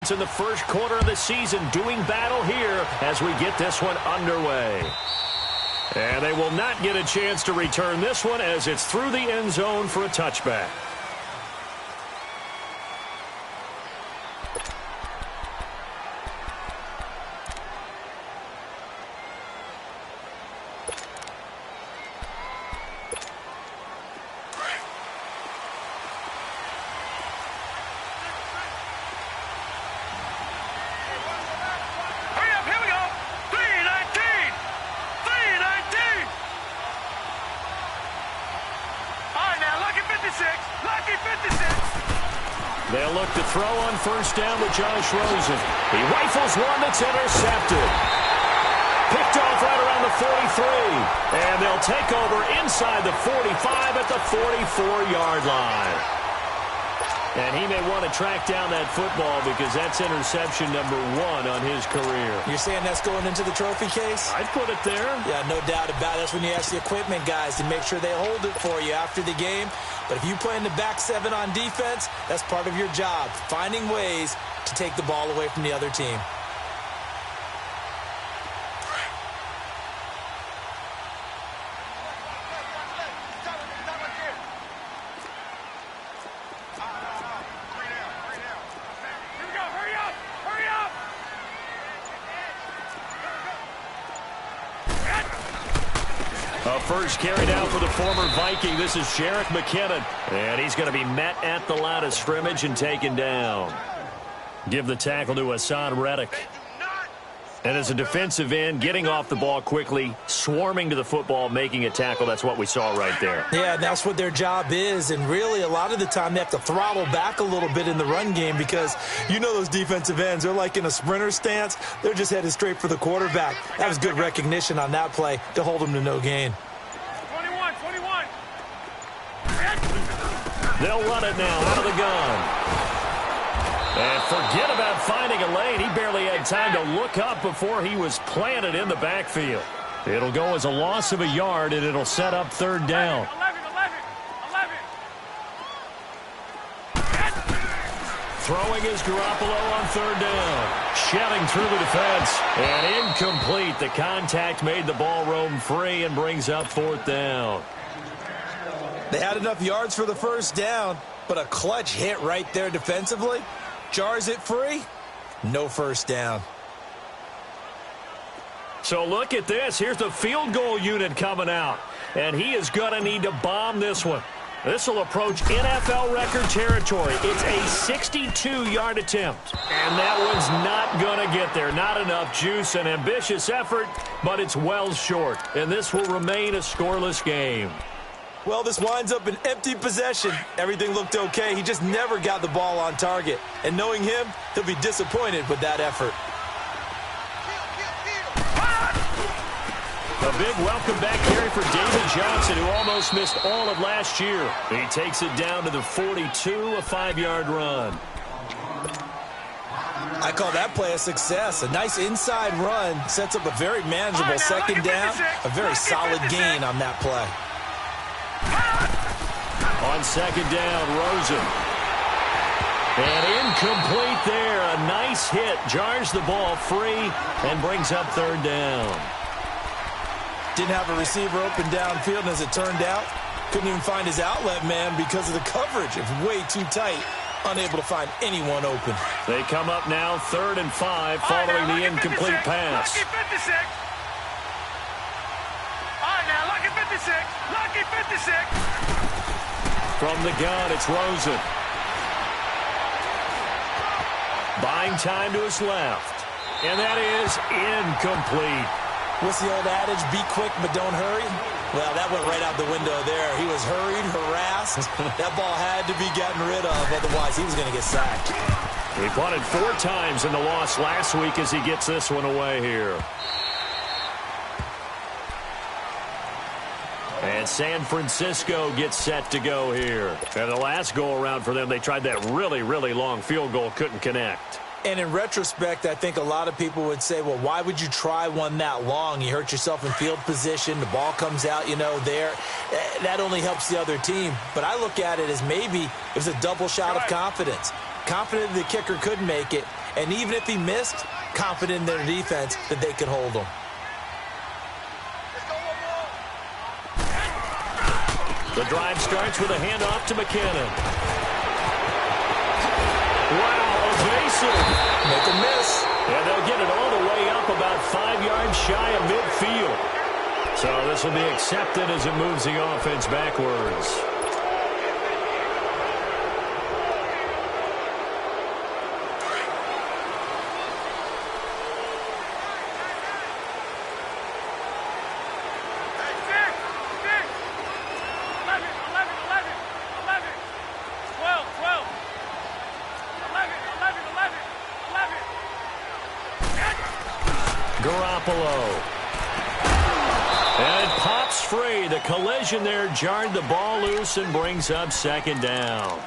points in the first quarter of the season, doing battle here as we get this one underway. And they will not get a chance to return this one as it's through the end zone for a touchback. They'll look to throw on first down with Josh Rosen. He rifles one that's intercepted. Picked off right around the 43. And they'll take over inside the 45 at the 44-yard line. And he may want to track down that football because that's interception number 1 on his career. You're saying that's going into the trophy case? I'd put it there. Yeah, no doubt about it. That's when you ask the equipment guys to make sure they hold it for you after the game. But if you play in the back 7 on defense, that's part of your job, finding ways to take the ball away from the other team. First carried out for the former Viking. This is Jerick McKinnon. And he's going to be met at the line of scrimmage and taken down. Give the tackle to Hassan Reddick. And as a defensive end, getting off the ball quickly, swarming to the football, making a tackle, that's what we saw right there. Yeah, that's what their job is. And really, a lot of the time, they have to throttle back a little bit in the run game because you know those defensive ends, they're like in a sprinter stance. They're just headed straight for the quarterback. That was good recognition on that play to hold them to no gain. They'll run it now out of the gun. And forget about finding a lane. He barely had time to look up before he was planted in the backfield. It'll go as a loss of a yard, and it'll set up third down. 11. Throwing is Garoppolo on third down. Shelling through the defense. And incomplete. The contact made the ball roam free and brings up fourth down. They had enough yards for the first down, but a clutch hit right there defensively. Jars it free. No first down. So look at this. Here's the field goal unit coming out. And he is going to need to bomb this one. This will approach NFL record territory. It's a 62-yard attempt. And that one's not going to get there. Not enough juice. An ambitious effort, but it's well short. And this will remain a scoreless game. Well, this winds up an empty possession. Everything looked okay. He just never got the ball on target. And knowing him, he'll be disappointed with that effort. A big welcome back carry for David Johnson, who almost missed all of last year. He takes it down to the 42, a 5-yard run. I call that play a success. A nice inside run sets up a very manageable second down. A very solid gain on that play. On second down, Rosen. And incomplete there. A nice hit. Jars the ball free and brings up third down. Didn't have a receiver open downfield, and as it turned out, couldn't even find his outlet man because of the coverage. It was way too tight. Unable to find anyone open. They come up now 3rd and 5 following the incomplete pass. Lucky 56. All right, now, lucky 56. Lucky 56. From the gun, it's Rosen. Buying time to his left. And that is incomplete. What's the old adage? Be quick, but don't hurry. Well, that went right out the window there. He was hurried, harassed. That ball had to be gotten rid of, otherwise he was going to get sacked. He punted 4 times in the loss last week as he gets this one away here. And San Francisco gets set to go here. And the last go-around for them, they tried that really, really long field goal, couldn't connect. And in retrospect, I think a lot of people would say, well, why would you try one that long? You hurt yourself in field position. The ball comes out, there. That only helps the other team. But I look at it as maybe it was a double shot of confidence. Confident the kicker could make it, And even if he missed, confident in their defense that they could hold him. The drive starts with a handoff to McKinnon. Wow, evasive. Make a miss. And they'll get it all the way up about 5 yards shy of midfield. So this will be accepted as it moves the offense backwards. And it pops free. The collision there jarred the ball loose and brings up second down.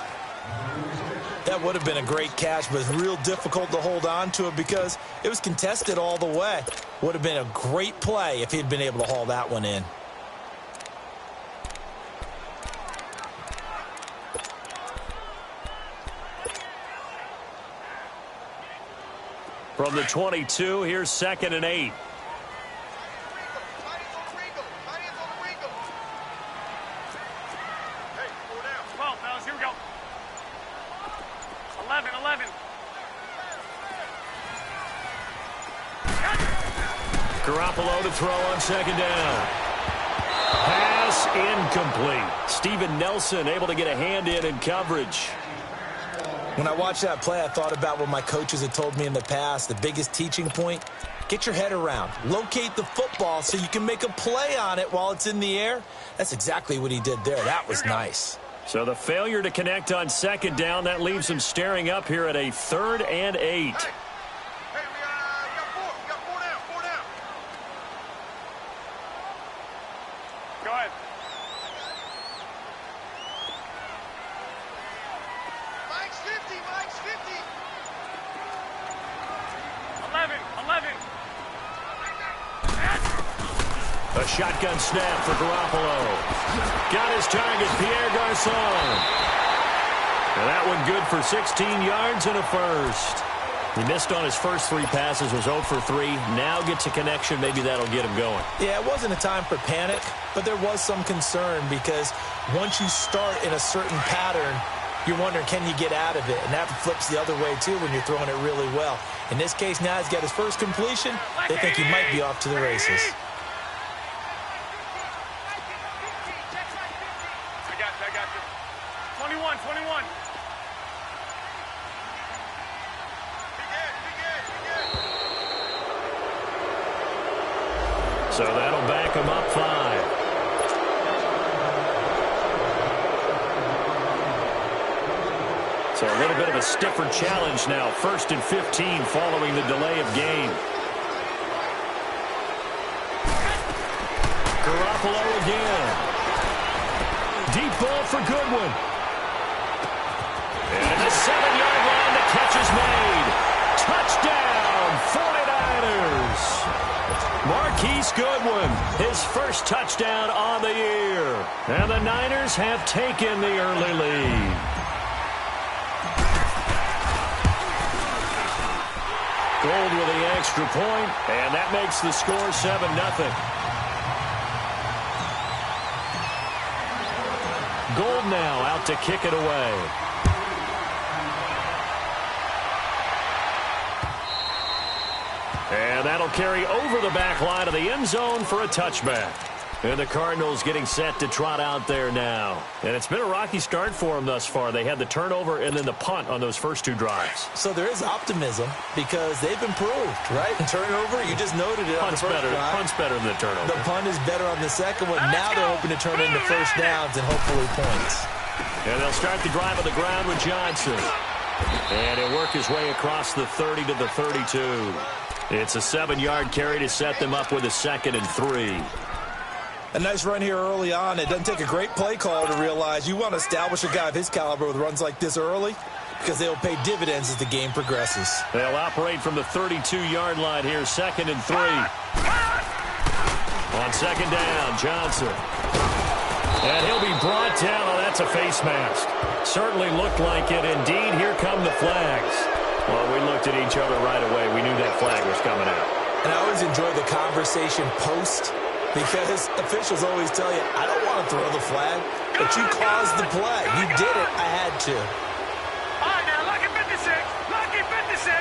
That would have been a great catch, but it's real difficult to hold on to it because it was contested all the way. Would have been a great play if he'd been able to haul that one in. From the 22, here's 2nd and 8. Garoppolo to throw on 2nd down. Pass incomplete. Steven Nelson able to get a hand in coverage. When I watched that play, I thought about what my coaches had told me in the past. The biggest teaching point, get your head around. Locate the football so you can make a play on it while it's in the air. That's exactly what he did there. That was nice. So the failure to connect on 2nd down, that leaves him staring up here at a 3rd and 8. A shotgun snap for Garoppolo. Got his target, Pierre Garçon. And that one good for 16 yards and a first. He missed on his first 3 passes, was 0 for 3. Now gets a connection. Maybe that'll get him going. Yeah, it wasn't a time for panic, but there was some concern because once you start in a certain pattern, you're wondering, can you get out of it? And that flips the other way, too, when you're throwing it really well. In this case, now he's got his first completion. They think he might be off to the races. I got you. 21. So that'll back him up 5. So a little bit of a stiffer challenge now. 1st and 15 following the delay of game. Garoppolo again. Deep ball for Goodwin. And the 7-yard line, the catch is made. Touchdown, 49ers. Marquise Goodwin, his first touchdown on the year. And the Niners have taken the early lead. Gold with the extra point, and that makes the score 7-0. Gold now out to kick it away. And that'll carry over the back line of the end zone for a touchback. And the Cardinals getting set to trot out there now. And it's been a rocky start for them thus far. They had the turnover and then the punt on those first 2 drives. So there is optimism because they've improved, right? Turnover, you just noted it on the first drive. Punt's better than the turnover. The punt is better on the second one. Now they're hoping to turn into first downs and hopefully points. And they'll start the drive on the ground with Johnson. And he'll work his way across the 30 to the 32. It's a 7-yard carry to set them up with a 2nd and 3. A nice run here early on. It doesn't take a great play caller to realize you want to establish a guy of his caliber with runs like this early because they'll pay dividends as the game progresses. They'll operate from the 32-yard line here, 2nd and 3. On 2nd down, Johnson. And he'll be brought down. Oh, that's a face mask. Certainly looked like it. Indeed, here come the flags. Well, we looked at each other right away. We knew that flag was coming out. And I always enjoy the conversation post because officials always tell you, I don't want to throw the flag, but you caused the play. You did it. I had to. All right, now, lucky 56. Lucky 56.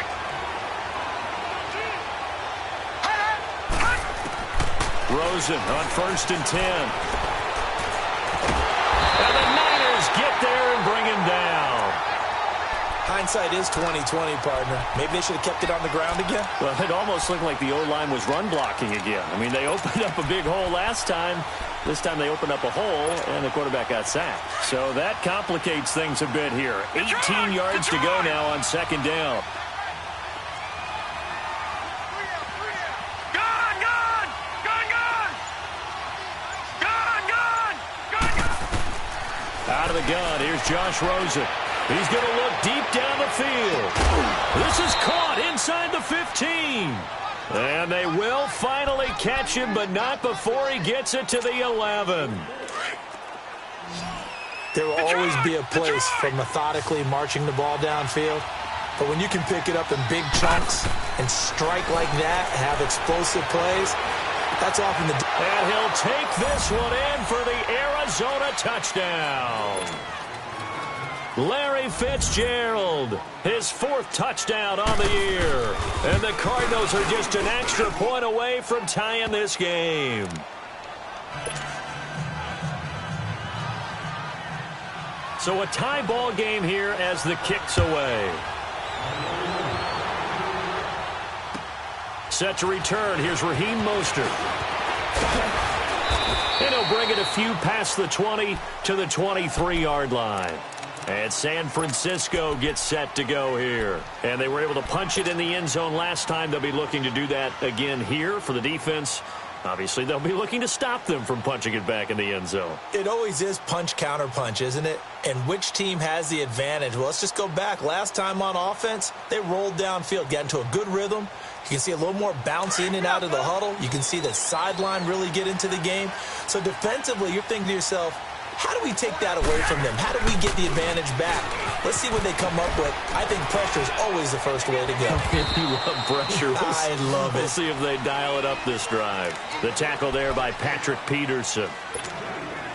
Rosen on 1st and 10. And the Niners get there and bring him down. Hindsight is 20/20, partner. Maybe they should have kept it on the ground again. Well, it almost looked like the O-line was run blocking again. I mean, they opened up a big hole last time. This time they opened up a hole, and the quarterback got sacked. So that complicates things a bit here. 18 yards to go now on 2nd down. Out of the gun, here's Josh Rosen. He's going to look deep down the field. This is caught inside the 15. And they will finally catch him, but not before he gets it to the 11. There will always be a place for methodically marching the ball downfield. But when you can pick it up in big chunks and strike like that, have explosive plays, that's often the... And he'll take this one in for the Arizona touchdown. Larry Fitzgerald, his 4th touchdown on the year. And the Cardinals are just an extra point away from tying this game. So a tie ball game here as the kick's away. Set to return. Here's Raheem Mostert. And he'll bring it a few past the 20 to the 23-yard line. And San Francisco gets set to go here. And they were able to punch it in the end zone last time. They'll be looking to do that again here for the defense. Obviously, they'll be looking to stop them from punching it back in the end zone. It always is punch, counter punch, isn't it? And which team has the advantage? Well, let's just go back. Last time on offense, they rolled downfield, got into a good rhythm. You can see a little more bounce in and out of the huddle. You can see the sideline really get into the game. So defensively, you're thinking to yourself, how do we take that away from them? How do we get the advantage back? Let's see what they come up with. I think pressure is always the first way to go. You love pressure. I love it. We'll see if they dial it up this drive. The tackle there by Patrick Peterson.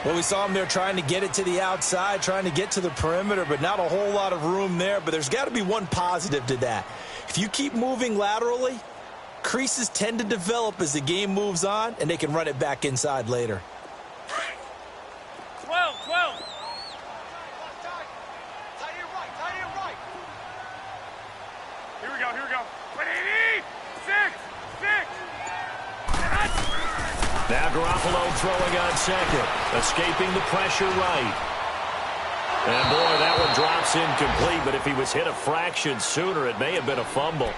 Well, we saw him there trying to get it to the outside, trying to get to the perimeter, but not a whole lot of room there. But there's got to be one positive to that. If you keep moving laterally, creases tend to develop as the game moves on, and they can run it back inside later. 12. Here we go. 6. Now Garoppolo throwing on 2nd, escaping the pressure right. And boy, that one drops incomplete, but if he was hit a fraction sooner, it may have been a fumble.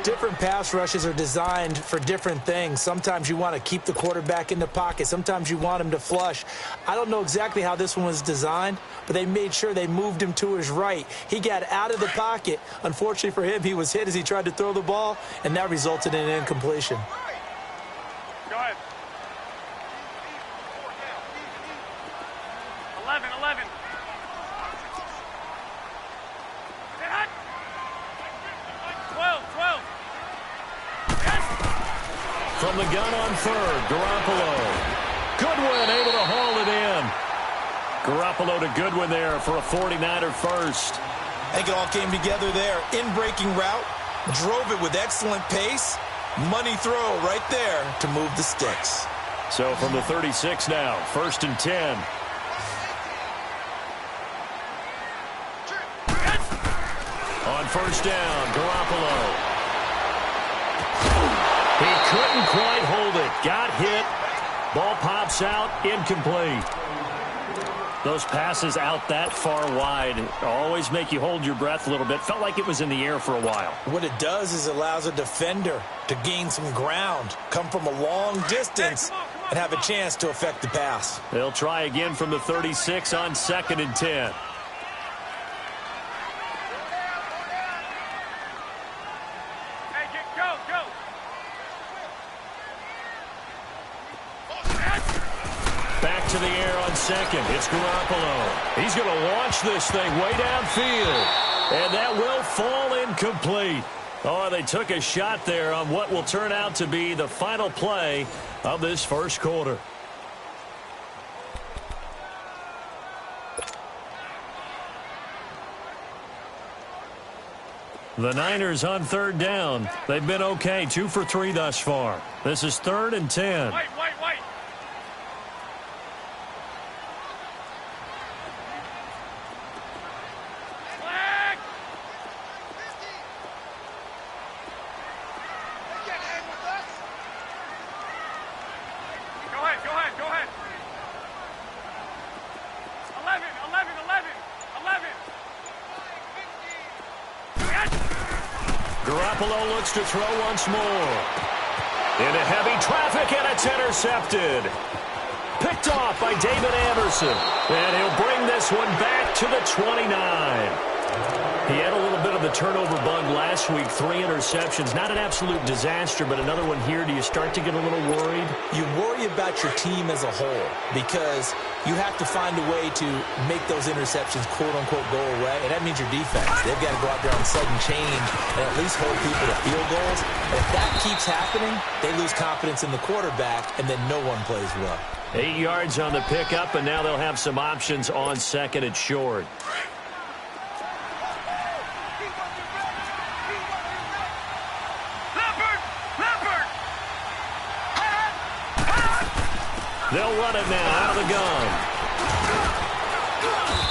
Different pass rushes are designed for different things. Sometimes you want to keep the quarterback in the pocket. Sometimes you want him to flush. I don't know exactly how this one was designed, but they made sure they moved him to his right. He got out of the pocket. Unfortunately for him, he was hit as he tried to throw the ball, and that resulted in an incompletion. Go ahead. 11. From the gun on 3rd, Garoppolo. Goodwin able to haul it in. Garoppolo to Goodwin there for a 49er first. I think it all came together there. In-breaking route, drove it with excellent pace. Money throw right there to move the sticks. So from the 36 now, 1st and 10. On 1st down, Garoppolo. He couldn't quite hold it. Got hit. Ball pops out. Incomplete. Those passes out that far wide always make you hold your breath a little bit. Felt like it was in the air for a while. What it does is it allows a defender to gain some ground, come from a long distance, and have a chance to affect the pass. They'll try again from the 36 on 2nd and 10. Back to the air on 2nd. It's Garoppolo. He's going to launch this thing way downfield. And that will fall incomplete. Oh, they took a shot there on what will turn out to be the final play of this first quarter. The Niners on third down. They've been okay, 2 for 3 thus far. This is 3rd and 10. Wait. Flag! Go ahead. 11. Garoppolo looks to throw once more. Into heavy traffic, and it's intercepted. Picked off by David Anderson. And he'll bring this one back to the 29. He had a little bit of the turnover bug last week, 3 interceptions. Not an absolute disaster, but another one here. Do you start to get a little worried? You worry about your team as a whole because you have to find a way to make those interceptions, quote-unquote, go away, and that means your defense. They've got to go out there on sudden change and at least hold people to field goals. And if that keeps happening, they lose confidence in the quarterback, and then no one plays well. 8 yards on the pickup, and now they'll have some options on 2nd and short. They'll run it now out of the gun.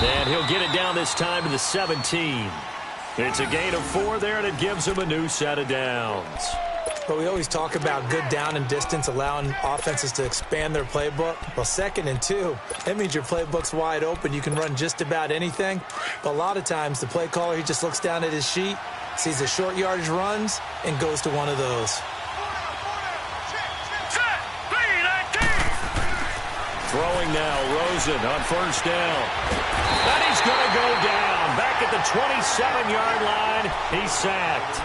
And he'll get it down this time to the 17. It's a gain of 4 there, and it gives him a new set of downs. But we always talk about good down and distance, allowing offenses to expand their playbook. Well, 2nd and 2, that means your playbook's wide open. You can run just about anything. But a lot of times, the play caller, he just looks down at his sheet, sees the short yardage runs, and goes to one of those. Throwing now, Rosen on first down. And he's going to go down. Back at the 27-yard line, he's sacked.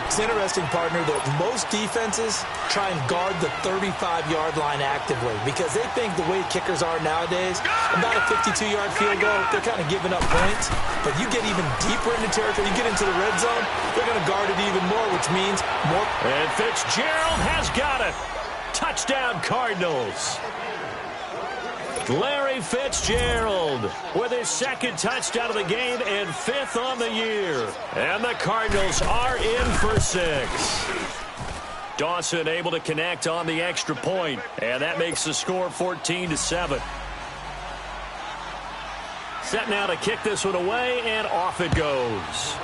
It's interesting, partner, that most defenses try and guard the 35-yard line actively because they think the way kickers are nowadays, about a 52-yard field goal, they're kind of giving up points. But you get even deeper into territory, you get into the red zone, they're going to guard it even more, which means more. And Fitzgerald has got it. Touchdown, Cardinals. Larry Fitzgerald with his 2nd touchdown of the game and 5th on the year. And the Cardinals are in for 6. Dawson able to connect on the extra point, and that makes the score 14-7. Set now to kick this one away, and off it goes.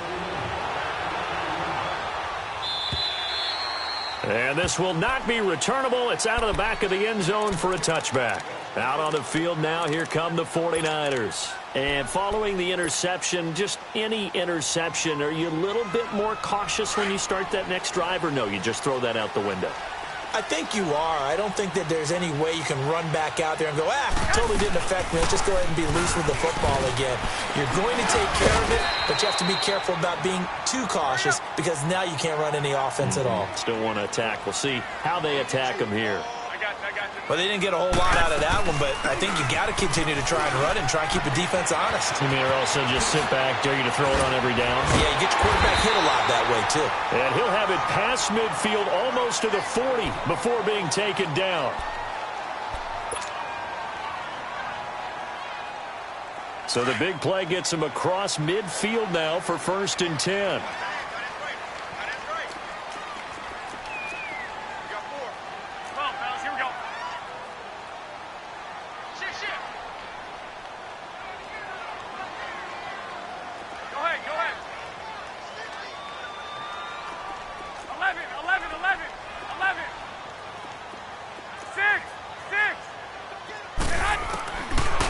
And this will not be returnable. It's out of the back of the end zone for a touchback. Out on the field now, here come the 49ers. And following the interception, just any interception, are you a little bit more cautious when you start that next drive, or no, you just throw that out the window? I think you are. I don't think that there's any way you can run back out there and go, totally didn't affect me. Let's just go ahead and be loose with the football again. You're going to take care of it, but you have to be careful about being too cautious because now you can't run any offense at all. Still want to attack. We'll see how they attack them here. Well, they didn't get a whole lot out of that one, but I think you got to continue to try and run and try and keep the defense honest. You mean, or also just sit back, dare you to throw it on every down? Yeah, you get your quarterback hit a lot that way, too. And he'll have it past midfield almost to the 40 before being taken down. So the big play gets him across midfield now for 1st and 10.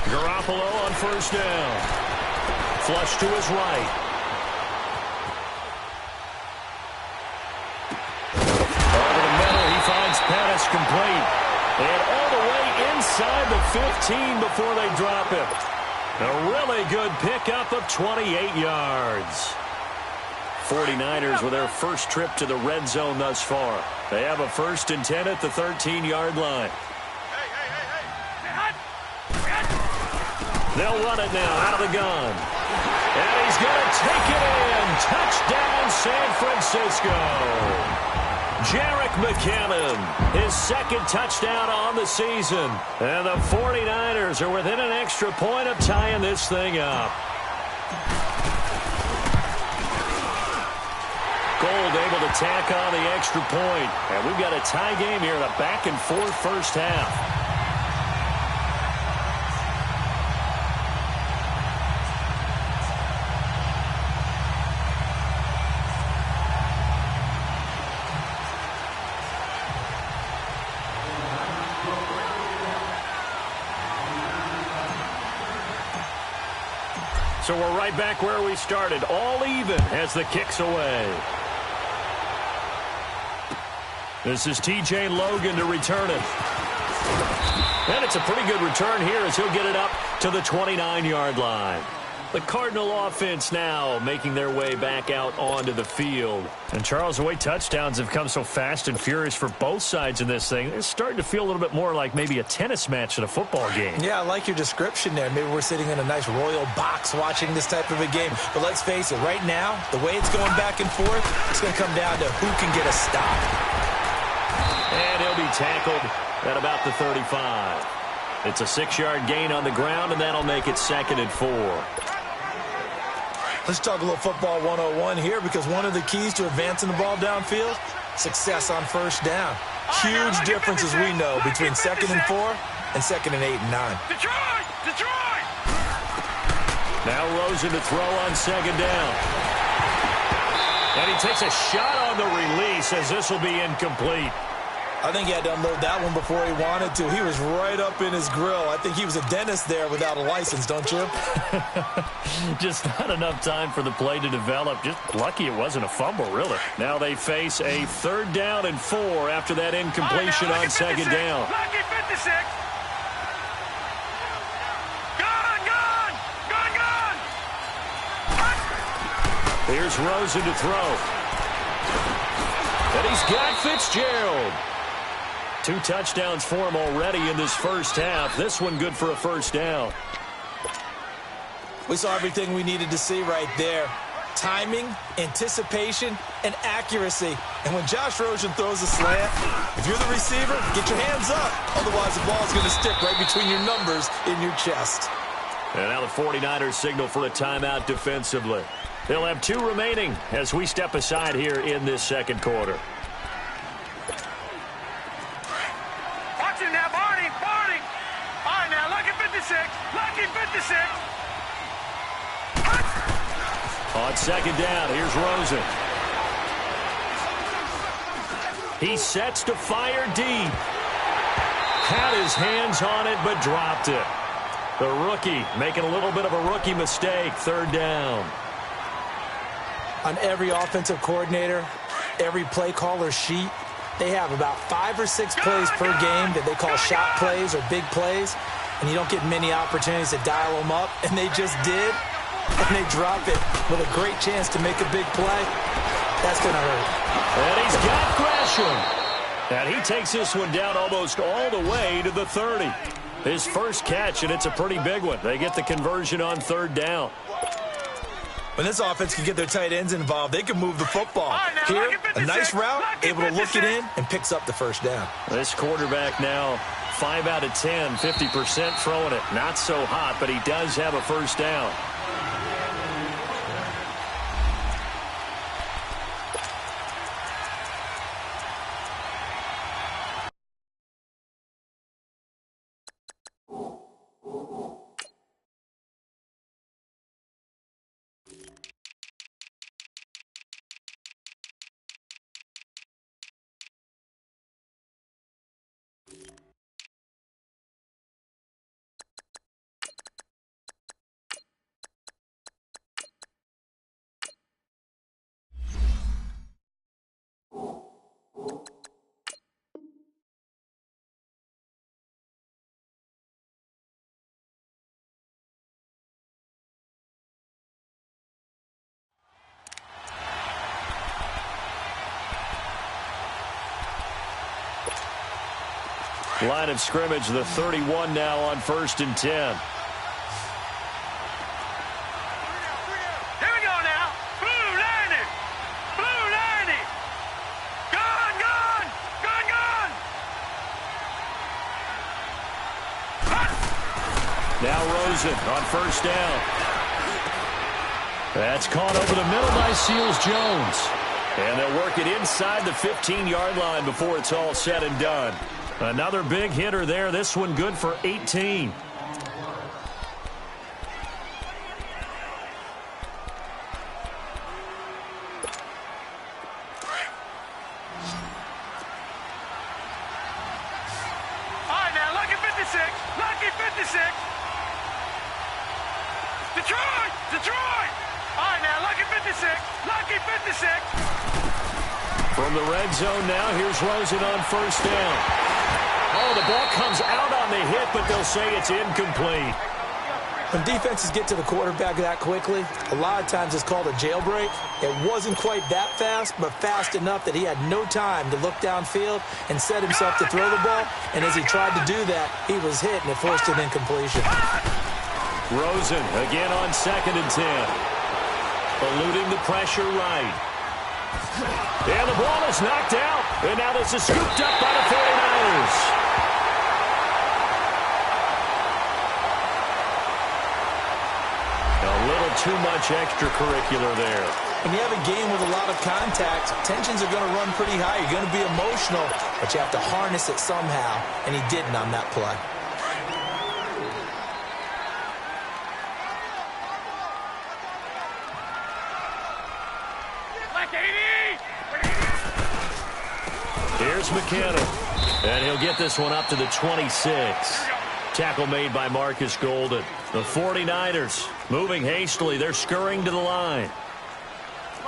Garoppolo on first down. Flush to his right. Over the middle, he finds Pettis complete. And all the way inside the 15 before they drop it. A really good pickup of 28 yards. 49ers with their first trip to the red zone thus far. They have a 1st and 10 at the 13-yard line. They'll run it now out of the gun. And he's he's going to take it in. Touchdown, San Francisco. Jerick McKinnon, his second touchdown on the season. And the 49ers are within an extra point of tying this thing up. Gold able to tack on the extra point. And we've got a tie game here in a back-and-forth first half. So we're right back where we started, all even as the kick's away. This is T.J. Logan to return it. And it's a pretty good return here as he'll get it up to the 29-yard line. The Cardinal offense now making their way back out onto the field. And, Charles, the way touchdowns have come so fast and furious for both sides in this thing, it's starting to feel a little bit more like maybe a tennis match in a football game. Yeah, I like your description there. Maybe we're sitting in a nice royal box watching this type of a game. But let's face it, right now, the way it's going back and forth, it's going to come down to who can get a stop. And he'll be tackled at about the 35. It's a 6-yard gain on the ground, and that'll make it 2nd and 4. Let's talk a little football 101 here, because one of the keys to advancing the ball downfield, success on first down. Huge difference, as we know, between 2nd and 4 and 2nd and 8 and 9. Detroit! Now Rosen to throw on 2nd down. And he takes a shot on the release as this will be incomplete. I think he had to unload that one before he wanted to. He was right up in his grill. I think he was a dentist there without a license, don't you? Just not enough time for the play to develop. Just lucky it wasn't a fumble, really. Now they face a 3rd down and 4 after that incompletion on 2nd down. Lucky 56. Gone! Here's Rosen to throw. And he's got Fitzgerald. 2 touchdowns for him already in this first half. This one good for a 1st down. We saw everything we needed to see right there. Timing, anticipation, and accuracy. And when Josh Rosen throws a slant, if you're the receiver, get your hands up. Otherwise, the ball's going to stick right between your numbers in your chest. And now the 49ers signal for a timeout defensively. They'll have 2 remaining as we step aside here in this 2nd quarter. Lucky 56. On 2nd down, here's Rosen. He sets to fire deep. Had his hands on it, but dropped it. The rookie making a little bit of a rookie mistake. 3rd down. On every offensive coordinator, every play caller sheet, they have about 5 or 6 plays per game that they call shot plays or big plays. And you don't get many opportunities to dial them up, and they just did, and they drop it with a great chance to make a big play. That's going to hurt. And he's got Gresham. And he takes this one down almost all the way to the 30. His first catch, and it's a pretty big one. They get the conversion on 3rd down. When this offense can get their tight ends involved, they can move the football. Here, a nice route, able to look it in, and picks up the 1st down. This quarterback now 5 out of 10, 50% throwing it. Not so hot, but he does have a 1st down. Line of scrimmage, the 31 now on 1st and 10. Here Now Rosen on first down. That's caught over the middle by Seals-Jones. And they'll work it inside the 15-yard line before it's all said and done. Another big hitter there. This one good for 18. Detroit! All right, now, lucky 56. Lucky 56. From the red zone now, here's Rosen on first down. Oh, the ball comes out on the hit, but they'll say it's incomplete. When defenses get to the quarterback that quickly, a lot of times it's called a jailbreak. It wasn't quite that fast, but fast enough that he had no time to look downfield and set himself to throw the ball. And as he tried to do that, he was hit, and it forced an incompletion. Rosen again on 2nd and 10. Eluding the pressure right. And the ball is knocked out. And now this is scooped up by the 49ers. A little too much extracurricular there. When you have a game with a lot of contact, tensions are going to run pretty high. You're going to be emotional, but you have to harness it somehow, and he didn't on that play. Here's McKinnon, and he'll get this one up to the 26. Tackle made by Marcus Golden. The 49ers moving hastily. They're scurrying to the line.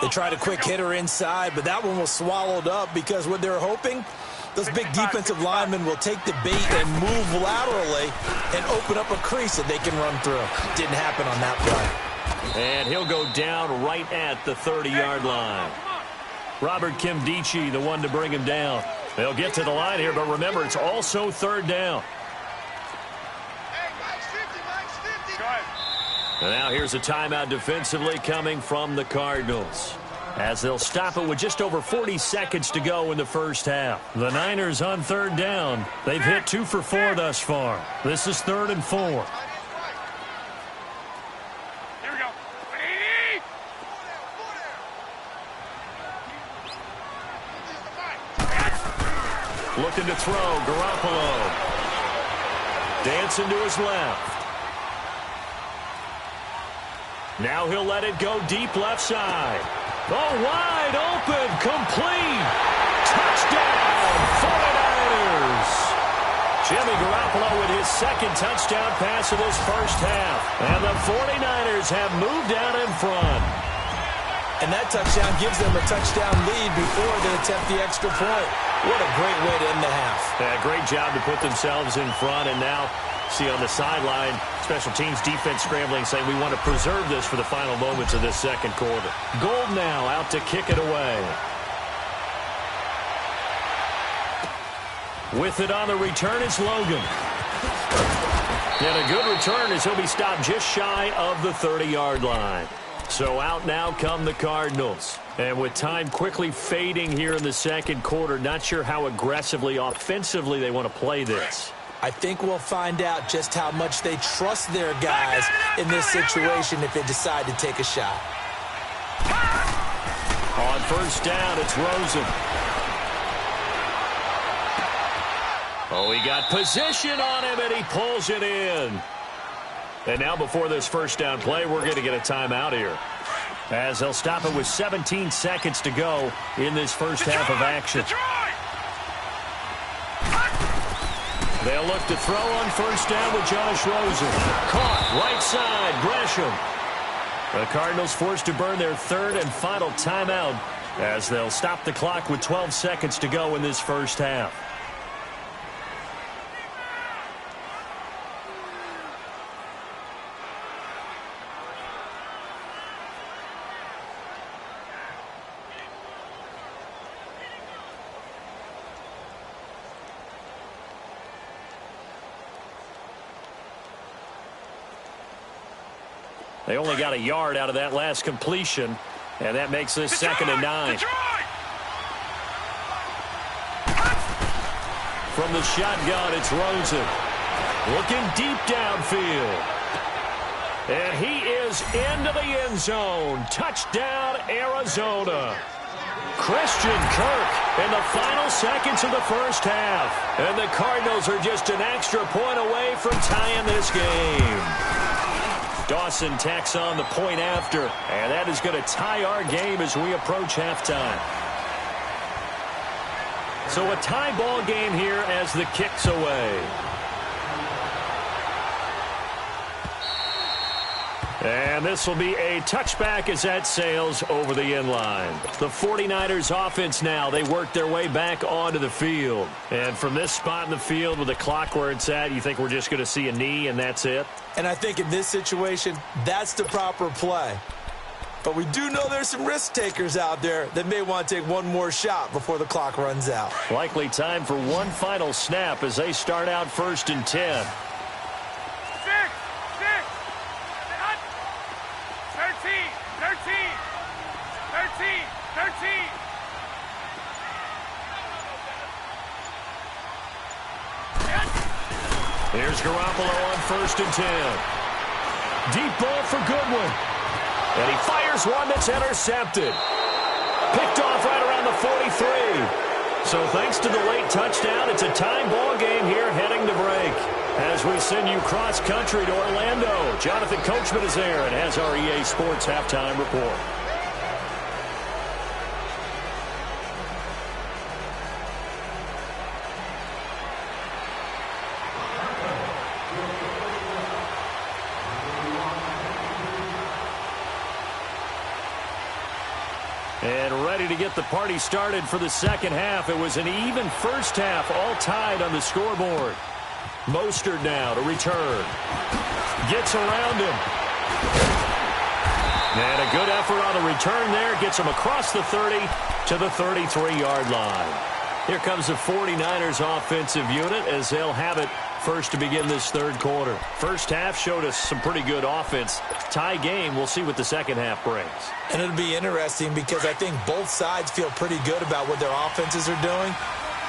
They tried a quick hitter inside, but that one was swallowed up because what they're hoping, those big defensive linemen will take the bait and move laterally and open up a crease that they can run through. Didn't happen on that play. And he'll go down right at the 30-yard line. Robert Kimdichie, the one to bring him down. They'll get to the line here, but remember, it's also 3rd down. And now here's a timeout defensively coming from the Cardinals, as they'll stop it with just over 40 seconds to go in the first half. The Niners on 3rd down. They've hit 2 for 4 thus far. This is 3rd and 4. Looking to throw, Garoppolo. Dancing to his left. Now he'll let it go deep left side. Oh, wide open, complete. Touchdown, 49ers. Jimmy Garoppolo with his 2nd touchdown pass of this first half. And the 49ers have moved out in front. And that touchdown gives them a touchdown lead before they attempt the extra point. What a great way to end the half. Yeah, great job to put themselves in front. And now, see on the sideline, special teams defense scrambling, saying we want to preserve this for the final moments of this second quarter. Gold now out to kick it away. With it on the return is Logan. And a good return as he'll be stopped just shy of the 30-yard line. So out now come the Cardinals. And with time quickly fading here in the second quarter, not sure how aggressively, offensively they want to play this. I think we'll find out just how much they trust their guys in this situation if they decide to take a shot. On first down, it's Rosen. Oh, he got position on him, and he pulls it in. And now before this first down play, we're going to get a timeout here, as they'll stop it with 17 seconds to go in this first half of action. They'll look to throw on first down with Josh Rosen. Caught, right side, Gresham. The Cardinals forced to burn their 3rd and final timeout, as they'll stop the clock with 12 seconds to go in this first half. They only got a yard out of that last completion, and that makes this 2nd and 9. From the shotgun, it's Rosen. Looking deep downfield. And he is into the end zone. Touchdown, Arizona. Christian Kirk in the final seconds of the first half. And the Cardinals are just an extra point away from tying this game. Dawson tacks on the point after. And that is going to tie our game as we approach halftime. So a tie ball game here as the kick's away. And this will be a touchback as that sails over the end line. The 49ers offense now, they work their way back onto the field. And from this spot in the field with the clock where it's at, you think we're just going to see a knee and that's it? And I think in this situation, that's the proper play. But we do know there's some risk takers out there that may want to take one more shot before the clock runs out. Likely time for one final snap as they start out 1st and 10. 13. Here's Garoppolo on 1st and 10. Deep ball for Goodwin. And he fires one that's intercepted. Picked off right around the 43. So thanks to the late touchdown, it's a tie ball game here heading to break. As we send you cross-country to Orlando, Jonathan Coachman is there and has our EA Sports halftime report. And ready to get the party started for the second half. It was an even first half, all tied on the scoreboard. Mostert now to return. Gets around him. And a good effort on the return there. Gets him across the 30 to the 33-yard line. Here comes the 49ers offensive unit as they'll have it first to begin this third quarter. First half showed us some pretty good offense. Tie game, we'll see what the second half brings. And it'll be interesting because I think both sides feel pretty good about what their offenses are doing.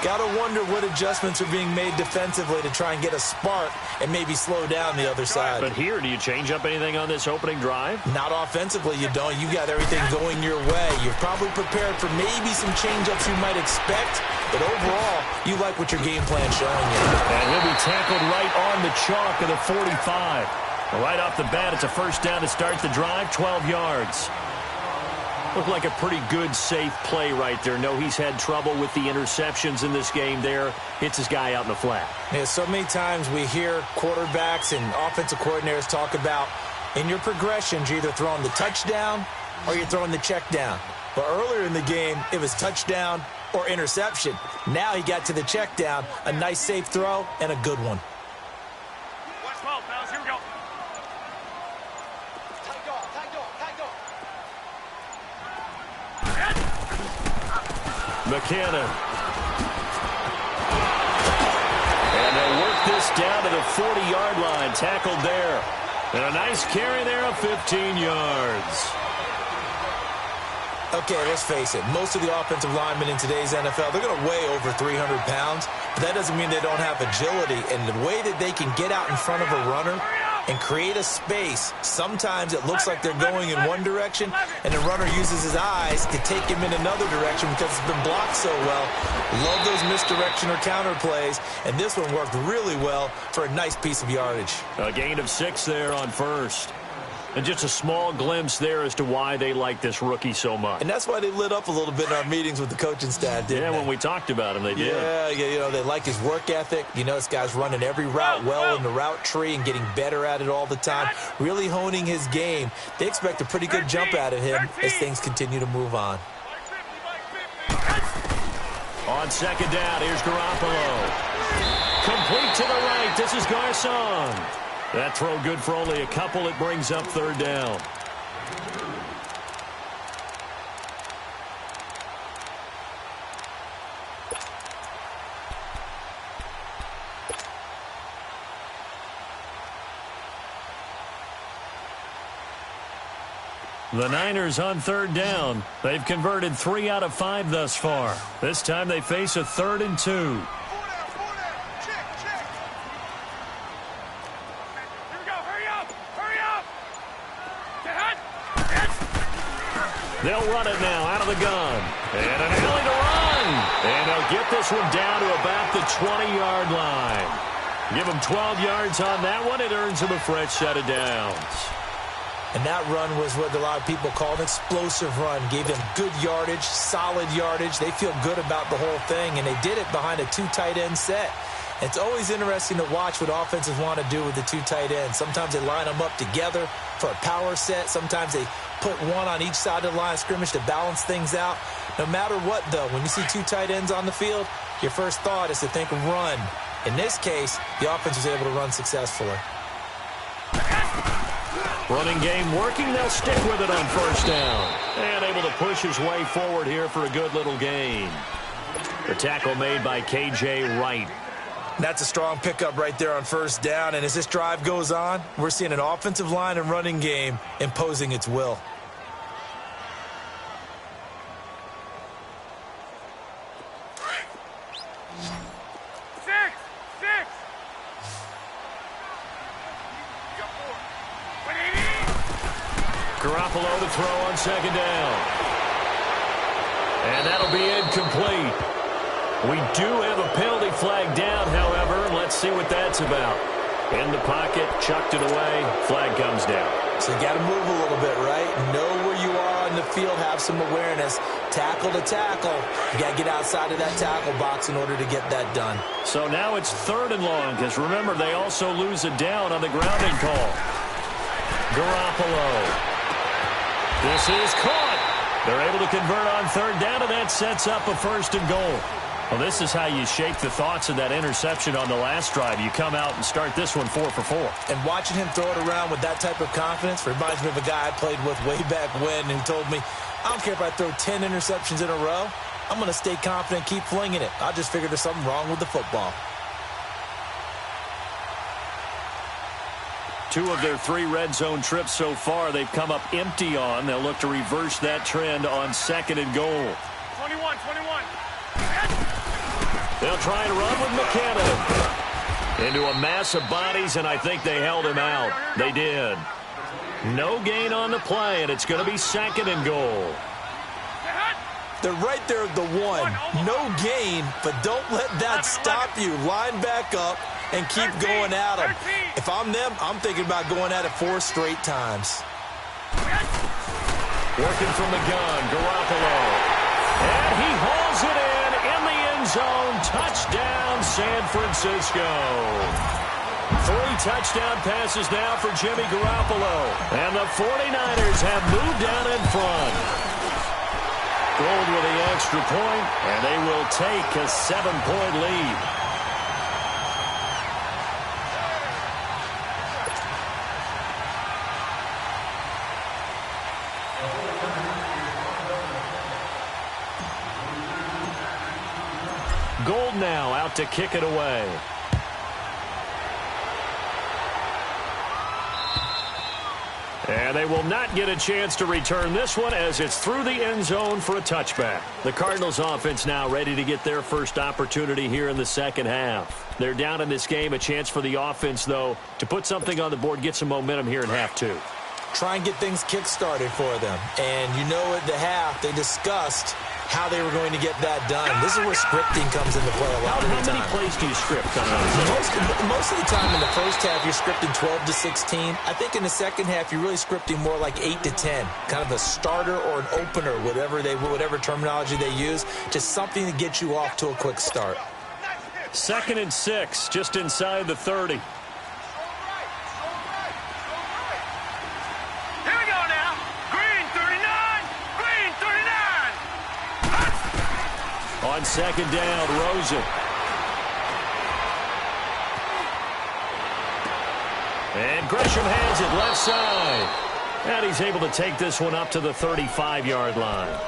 Got to wonder what adjustments are being made defensively to try and get a spark and maybe slow down the other side. But here, do you change up anything on this opening drive? Not offensively, you don't. You got everything going your way. You're probably prepared for maybe some change-ups you might expect, but overall, you like what your game plan's showing you. And he'll be tackled right on the chalk of the 45. Right off the bat, it's a first down to start the drive, 12 yards. Looked like a pretty good, safe play right there. No, he's had trouble with the interceptions in this game there. Hits his guy out in the flat. Yeah, so many times we hear quarterbacks and offensive coordinators talk about in your progressions, you're either throwing the touchdown or you're throwing the check down. But earlier in the game, it was touchdown or interception. Now he got to the check down, a nice safe throw, and a good one. Watch 12, fellas. Here we go. McKinnon. And they'll work this down to the 40-yard line. Tackled there. And a nice carry there of 15 yards. Okay, let's face it. Most of the offensive linemen in today's NFL, they're going to weigh over 300 pounds. But that doesn't mean they don't have agility. And the way that they can get out in front of a runner and create a space, sometimes it looks like they're going in one direction, and the runner uses his eyes to take him in another direction because it's been blocked so well. Love those misdirection or counter plays, and this one worked really well for a nice piece of yardage. A gain of 6 there on first. And just a small glimpse there as to why they like this rookie so much. And that's why they lit up a little bit in our meetings with the coaching staff, didn't they? When we talked about him, they did. Yeah, you know, they like his work ethic. You know, this guy's running every route well in the route tree and getting better at it all the time, really honing his game. They expect a pretty good jump out of him as things continue to move on. On second down, here's Garoppolo. Complete to the right. This is Garcon. That throw good for only a couple. It brings up third down. The Niners on third down. They've converted 3 out of 5 thus far. This time they face a 3rd and 2. They'll run it now out of the gun. And an alley to run. And they'll get this one down to about the 20-yard line. Give them 12 yards on that one. It earns them a fresh set of downs. And that run was what a lot of people call an explosive run. Gave them good yardage, solid yardage. They feel good about the whole thing, and they did it behind a 2 tight end set. It's always interesting to watch what offenses want to do with the 2 tight ends. Sometimes they line them up together for a power set. Sometimes they put one on each side of the line of scrimmage to balance things out. No matter what, though, when you see 2 tight ends on the field, your first thought is to think run. In this case, the offense was able to run successfully. Running game working. They'll stick with it on first down. And able to push his way forward here for a good little gain. The tackle made by K.J. Wright. That's a strong pickup right there on first down. And as this drive goes on, we're seeing an offensive line and running game imposing its will. Garoppolo to throw on second down. And that'll be incomplete. We do have a penalty flag down, however. Let's see what that's about. In the pocket, chucked it away. Flag comes down. So you got to move a little bit, right? Know where you are on the field, have some awareness. Tackle to tackle. You got to get outside of that tackle box in order to get that done. So now it's 3rd and long, because remember, they also lose a down on the grounding call. Garoppolo. This is caught. They're able to convert on 3rd down, and that sets up a 1st and goal. Well, this is how you shake the thoughts of that interception on the last drive. You come out and start this one 4 for 4. And watching him throw it around with that type of confidence reminds me of a guy I played with way back when who told me, I don't care if I throw 10 interceptions in a row. I'm going to stay confident, keep flinging it. I just figured there's something wrong with the football. 2 of their 3 red zone trips so far, they've come up empty on. They'll look to reverse that trend on 2nd and goal. 21. They'll try and run with McKinnon. Into a mass of bodies, and I think they held him out. They did. No gain on the play, and it's going to be 2nd and goal. They're right there at the 1. No gain, but don't let that stop you. Line back up and keep going at them. If I'm them, I'm thinking about going at it 4 straight times. Working from the gun, Garoppolo. And he hauls it in the end zone. Touchdown, San Francisco. 3 touchdown passes now for Jimmy Garoppolo. And the 49ers have moved down in front. Gold with the extra point, and they will take a 7-point lead. Gold now out to kick it away. And they will not get a chance to return this one as it's through the end zone for a touchback. The Cardinals offense now ready to get their first opportunity here in the second half. They're down in this game. A chance for the offense, though, to put something on the board, get some momentum here in half 2. Try and get things kick-started for them. And you know at the half, they discussed how they were going to get that done. This is where scripting comes into play a lot of the time. How many plays do you script on Most of the time in the first half, you're scripting 12 to 16. I think in the second half, you're really scripting more like 8 to 10. Kind of a starter or an opener, whatever terminology they use. Just something to get you off to a quick start. 2nd and 6, just inside the 30. On 2nd down, Rosen. And Gresham has it left side. And he's able to take this one up to the 35-yard line.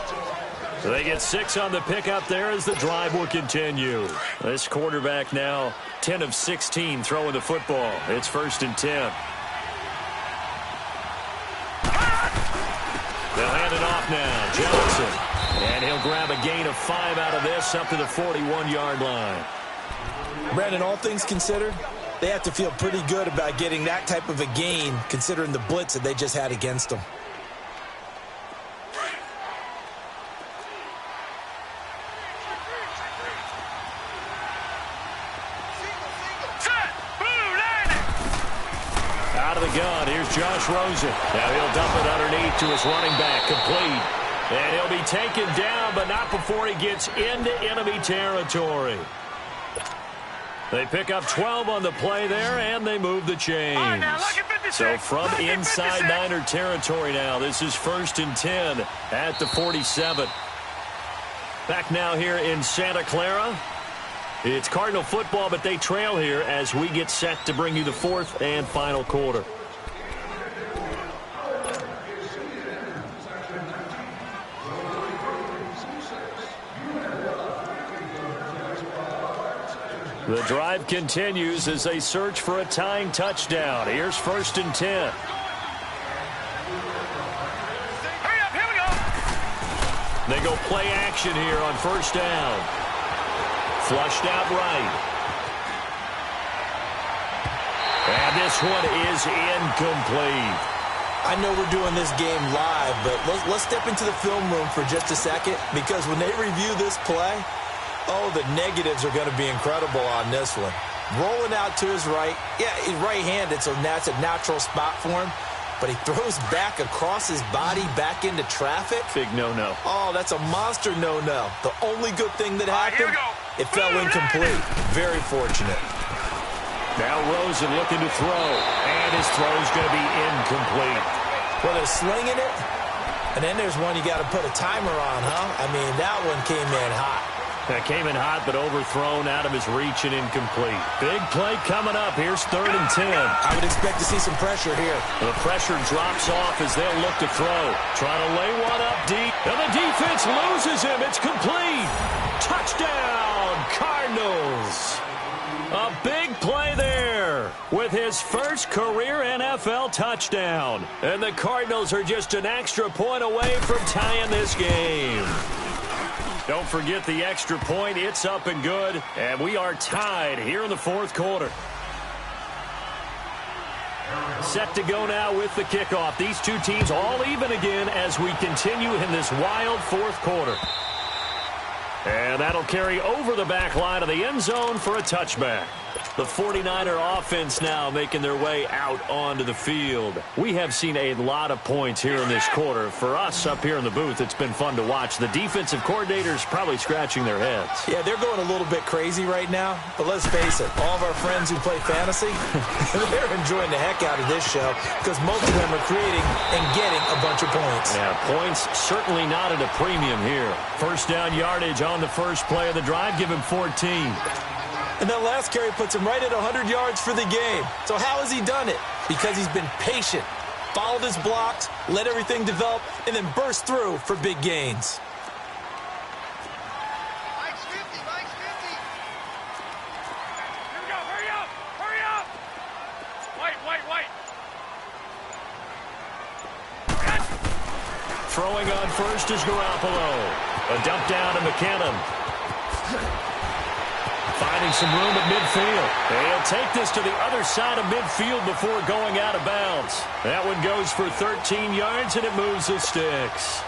So they get 6 on the pickup there as the drive will continue. This quarterback now 10 of 16 throwing the football. It's 1st and 10. They'll hand it off now. Johnson. And he'll grab a gain of 5 out of this up to the 41-yard line. Brandon, all things considered, they have to feel pretty good about getting that type of a gain considering the blitz that they just had against them. Out of the gun, here's Josh Rosen. Now he'll dump it underneath to his running back, complete. And he'll be taken down, but not before he gets into enemy territory. They pick up 12 on the play there, and they move the chains. So from inside Niner territory now, this is 1st and 10 at the 47. Back now here in Santa Clara. It's Cardinal football, but they trail here as we get set to bring you the 4th and final quarter. The drive continues as they search for a tying touchdown. Here's 1st and 10. Hurry up, here we go. They go play action here on 1st down. Flushed out right. And this one is incomplete. I know we're doing this game live, but let's step into the film room for just a second, because when they review this play, oh, the negatives are going to be incredible on this one. Rolling out to his right. Yeah, he's right-handed, so that's a natural spot for him. But he throws back across his body back into traffic. Big no-no. Oh, that's a monster no-no. The only good thing that happened, it fell incomplete. Very fortunate. Now Rosen looking to throw, and his throw's going to be incomplete. Well, they're slinging it, and then there's one you got to put a timer on, huh? I mean, that one came in hot. That came in hot, but overthrown out of his reach and incomplete. Big play coming up. Here's 3rd and 10. I would expect to see some pressure here. The pressure drops off as they'll look to throw. Trying to lay one up deep. And the defense loses him. It's complete. Touchdown, Cardinals. A big play there with his first career NFL touchdown. And the Cardinals are just an extra point away from tying this game. Don't forget the extra point. It's up and good. And we are tied here in the 4th quarter. Set to go now with the kickoff. These two teams all even again as we continue in this wild 4th quarter. And that'll carry over the back line of the end zone for a touchback. The 49er offense now making their way out onto the field. We have seen a lot of points here in this quarter. For us up here in the booth, it's been fun to watch. The defensive coordinators probably scratching their heads. Yeah, they're going a little bit crazy right now. But let's face it, all of our friends who play fantasy, they're enjoying the heck out of this show because most of them are creating and getting a bunch of points. Yeah, points certainly not at a premium here. 1st down yardage on the first play of the drive. Give him 14. And that last carry puts him right at 100 yards for the game. So how has he done it? Because he's been patient, followed his blocks, let everything develop, and then burst through for big gains. Mike's 50, Mike's 50. Here we go, hurry up, hurry up. White. Throwing on first is Garoppolo. A dump down to McKinnon. Finding some room at midfield. He'll take this to the other side of midfield before going out of bounds. That one goes for 13 yards, and it moves the sticks.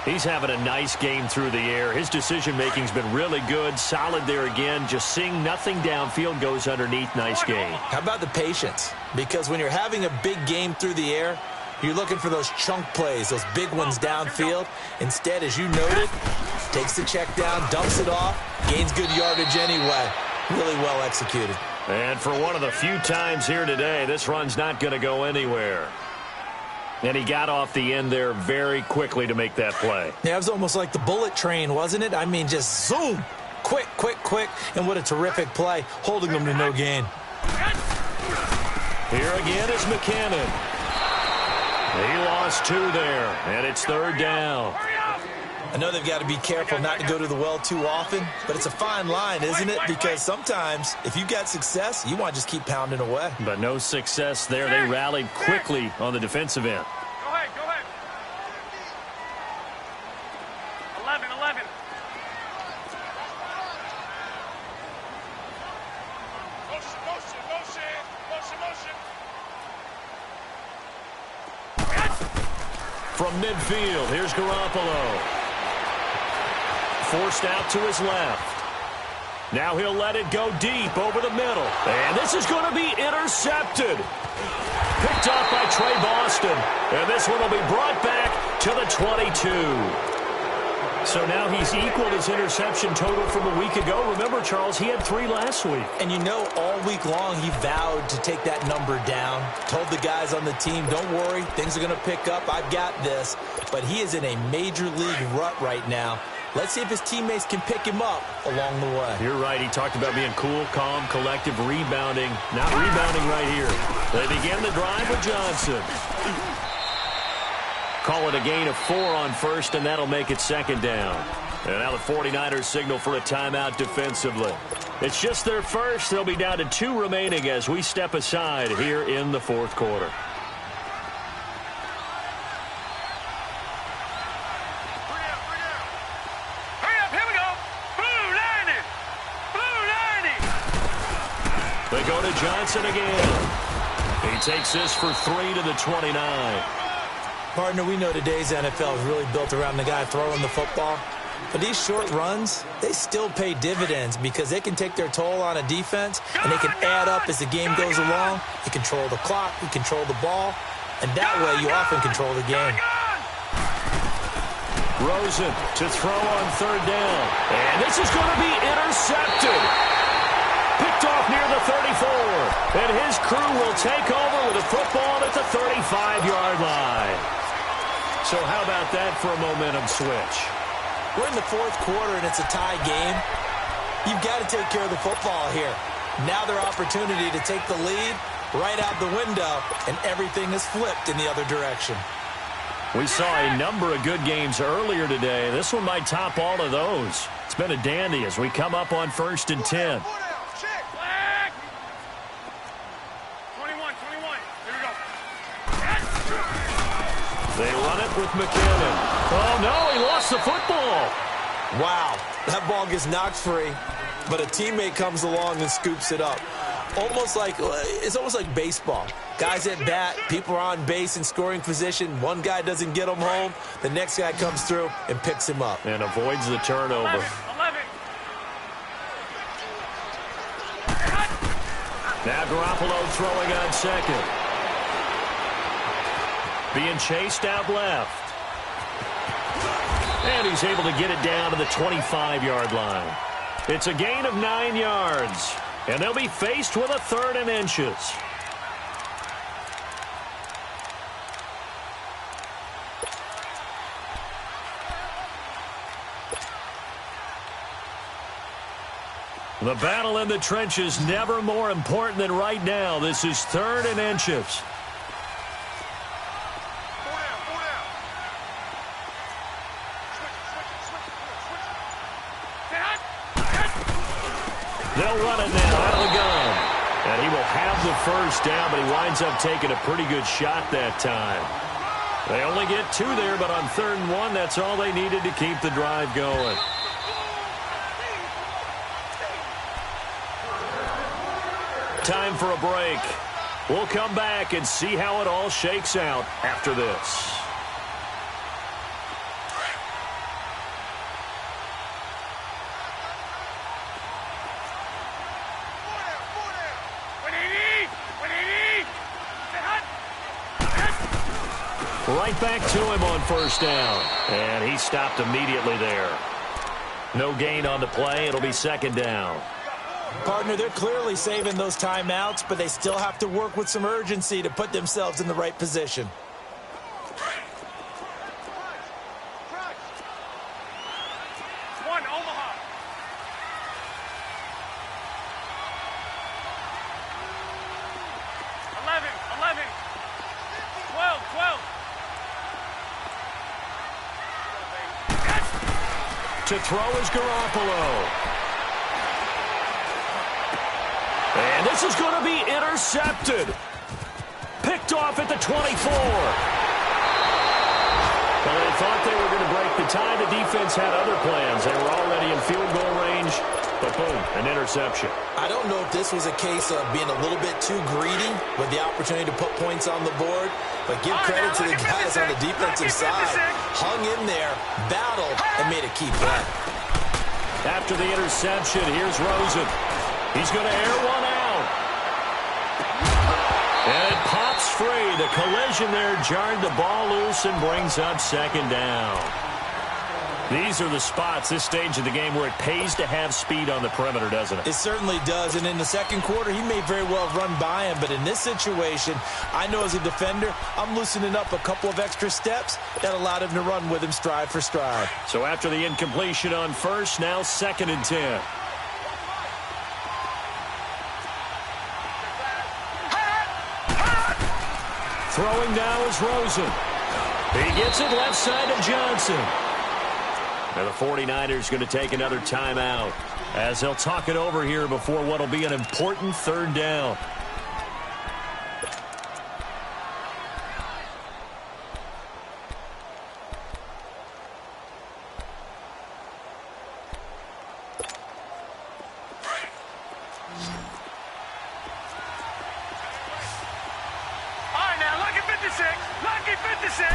He's having a nice game through the air. His decision-making's been really good. Solid there again. Just seeing nothing downfield, goes underneath. Nice game. How about the patience? Because when you're having a big game through the air, you're looking for those chunk plays, those big ones downfield. Instead, as you noted, takes the check down, dumps it off, gains good yardage anyway. Really well executed. And for one of the few times here today, this run's not going to go anywhere. And he got off the end there very quickly to make that play. Yeah, it was almost like the bullet train, wasn't it? I mean, just zoom. Quick. And what a terrific play, holding them to no gain. Here again is McKinnon. He lost 2 there, and it's 3rd down. I know they've got to be careful not to go to the well too often, but it's a fine line, isn't it? Because sometimes, if you've got success, you want to just keep pounding away. But no success there. They rallied quickly on the defensive end. Go ahead. 11. Motion. From midfield, here's Garoppolo. Forced out to his left. Now he'll let it go deep over the middle. And this is going to be intercepted. Picked off by Trey Boston. And this one will be brought back to the 22. So now he's equaled his interception total from a week ago. Remember, Charles, he had 3 last week. And you know, all week long he vowed to take that number down. Told the guys on the team, don't worry, things are going to pick up. I've got this. But he is in a major league rut right now. Let's see if his teammates can pick him up along the way. You're right. He talked about being cool, calm, collective, rebounding. Not rebounding right here. They begin the drive with Johnson. Call it a gain of 4 on first, and that'll make it second down. And now the 49ers signal for a timeout defensively. It's just their first. They'll be down to 2 remaining as we step aside here in the fourth quarter. Hurry up, here we go. Blue 90. Blue 90. They go to Johnson again. He takes this for 3 to the 29. Partner, we know today's NFL is really built around the guy throwing the football. But these short runs, they still pay dividends because they can take their toll on a defense, and they can add up as the game goes along. You control the clock, you control the ball, and that way you often control the game. Rosen to throw on third down. And this is going to be intercepted. Picked off near the 34. And his crew will take over with a football at the 35-yard line. So how about that for a momentum switch? We're in the fourth quarter, and it's a tie game. You've got to take care of the football here. Now their opportunity to take the lead right out the window, and everything is flipped in the other direction. We saw a number of good games earlier today. This one might top all of those. It's been a dandy as we come up on 1st and 10. 21. Here we go. They run it with McKinnon. Oh, no, he lost the football. Wow, that ball gets knocked free, but a teammate comes along and scoops it up. It's almost like baseball. Guys at bat, people are on base in scoring position. One guy doesn't get him home. The next guy comes through and picks him up. And avoids the turnover. 11. Now Garoppolo throwing on second. Being chased out left. And he's able to get it down to the 25-yard line. It's a gain of 9 yards. And they'll be faced with a 3rd and inches. The battle in the trenches never more important than right now. This is 3rd and inches. They'll run it now out of the gun. And he will have the first down, but he winds up taking a pretty good shot that time. They only get 2 there, but on 3rd and 1, that's all they needed to keep the drive going. Time for a break. We'll come back and see how it all shakes out after this. Right back to him on 1st down. And he stopped immediately there. No gain on the play. It'll be 2nd down. Partner, they're clearly saving those timeouts, but they still have to work with some urgency to put themselves in the right position. Omaha. 11. 12. To throw is Garoppolo. And this is going to be intercepted. Picked off at the 24. Well, they thought they were going to break the tie. The defense had other plans. They were already in field goal range. But boom, an interception. I don't know if this was a case of being a little bit too greedy with the opportunity to put points on the board. But give credit to the guys on the defensive side. Hung in there, battled, and made a key play. After the interception, here's Rosen. He's going to air one out. And it pops free. The collision there jarred the ball loose and brings up second down. These are the spots, this stage of the game, where it pays to have speed on the perimeter, doesn't it? It certainly does, and in the second quarter, he may very well run by him, but in this situation, I know as a defender, I'm loosening up a couple of extra steps that allowed him to run with him stride for stride. So after the incompletion on first, now 2nd and 10. Throwing now is Rosen. He gets it left side to Johnson. And the 49ers going to take another timeout as they'll talk it over here before what will be an important 3rd down. All right, now, lucky 56. Lucky 56.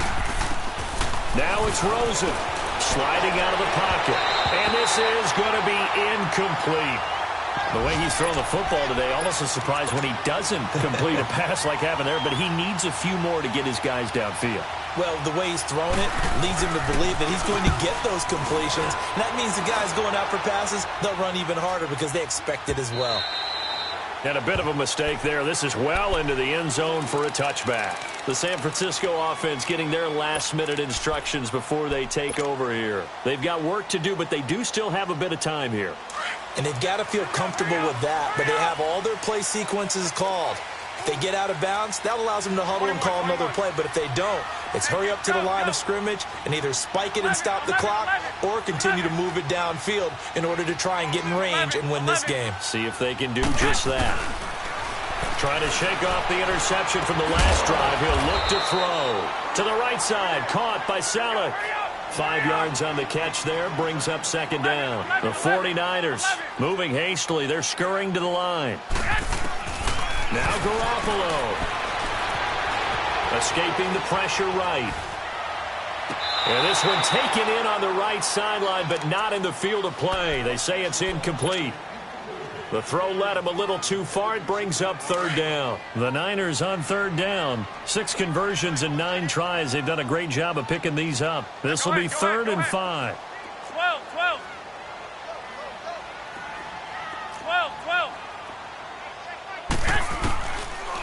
Now it's Rosen. Sliding out of the pocket. And this is going to be incomplete. The way he's throwing the football today, almost a surprise when he doesn't complete a pass like having there, but he needs a few more to get his guys downfield. Well, the way he's thrown it leads him to believe that he's going to get those completions. And that means the guys going out for passes, they'll run even harder because they expect it as well. And a bit of a mistake there. This is well into the end zone for a touchback. The San Francisco offense getting their last-minute instructions before they take over here. They've got work to do, but they do still have a bit of time here. And they've got to feel comfortable with that, but they have all their play sequences called. If they get out of bounds, that allows them to huddle and call another play. But if they don't, it's hurry up to the line of scrimmage and either spike it and stop the clock or continue to move it downfield in order to try and get in range and win this game. See if they can do just that. Trying to shake off the interception from the last drive. He'll look to throw. To the right side, caught by Saleh. 5 yards on the catch there, brings up 2nd down. The 49ers moving hastily. They're scurrying to the line. Now Garoppolo. Escaping the pressure right. And this one taken in on the right sideline, but not in the field of play. They say it's incomplete. The throw led him a little too far. It brings up 3rd down. The Niners on 3rd down. 6 conversions and 9 tries. They've done a great job of picking these up. This will be 3rd and 5. 12.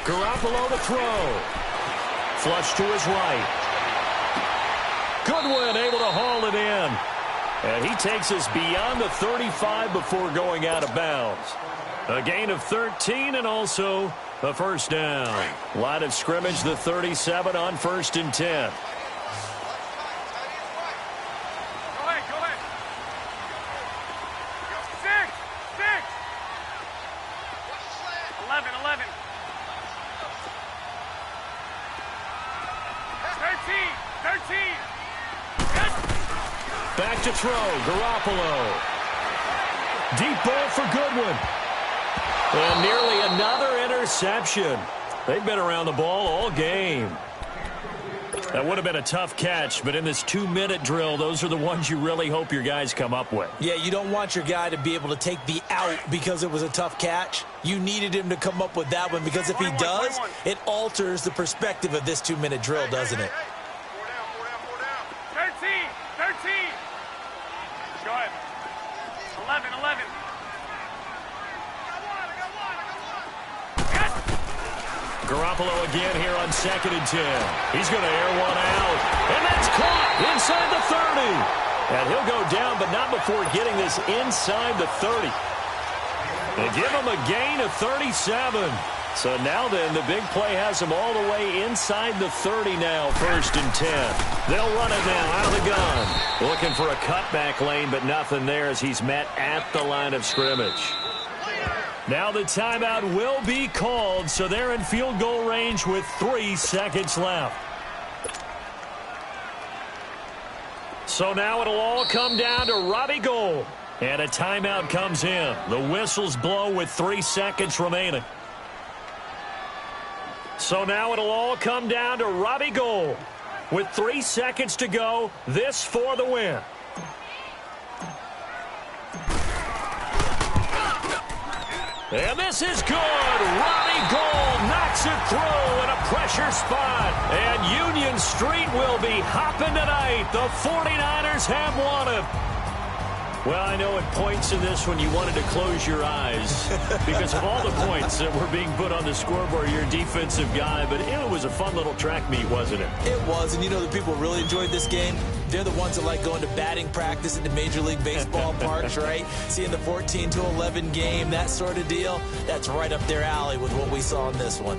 Garoppolo to throw. Flush to his right. Goodwin able to haul it in. And he takes us beyond the 35 before going out of bounds. A gain of 13 and also a 1st down. Line of scrimmage, the 37 on 1st and 10. Go ahead. 6. 11. 13. Back to throw. Garoppolo. Deep ball for Goodwin. And nearly another interception. They've been around the ball all game. That would have been a tough catch, but in this 2-minute drill, those are the ones you really hope your guys come up with. Yeah, you don't want your guy to be able to take the out because it was a tough catch. You needed him to come up with that one because if he does, it alters the perspective of this 2-minute drill, doesn't it? 13. Go ahead. 11. Garoppolo again here on 2nd and 10. He's going to air one out. And that's caught inside the 30. And he'll go down, but not before getting this inside the 30. They give him a gain of 37. So now then, the big play has him all the way inside the 30 now, 1st and 10. They'll run it now out of the gun. Looking for a cutback lane, but nothing there as he's met at the line of scrimmage. Now the timeout will be called, so they're in field goal range with 3 seconds left. So now it'll all come down to Robbie Gould. And a timeout comes in. The whistles blow with 3 seconds remaining. So now it'll all come down to Robbie Gould. With 3 seconds to go, this for the win. And this is good. Robbie Gould knocks Puts it through in a pressure spot. And Union Street will be hopping tonight. The 49ers have won it. Well, I know at points in this one you wanted to close your eyes because of all the points that were being put on the scoreboard. You're a defensive guy, but it was a fun little track meet, wasn't it? It was, and you know the people really enjoyed this game? They're the ones that like going to batting practice at the Major League Baseball parks, right? Seeing the 14-11 game, that sort of deal. That's right up their alley with what we saw in this one.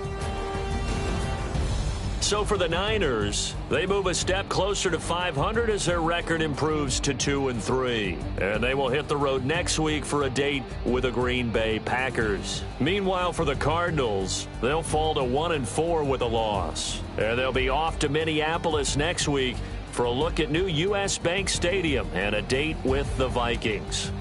So for the Niners, they move a step closer to 500 as their record improves to 2-3. And they will hit the road next week for a date with the Green Bay Packers. Meanwhile, for the Cardinals, they'll fall to 1-4 with a loss. And they'll be off to Minneapolis next week for a look at new U.S. Bank Stadium and a date with the Vikings.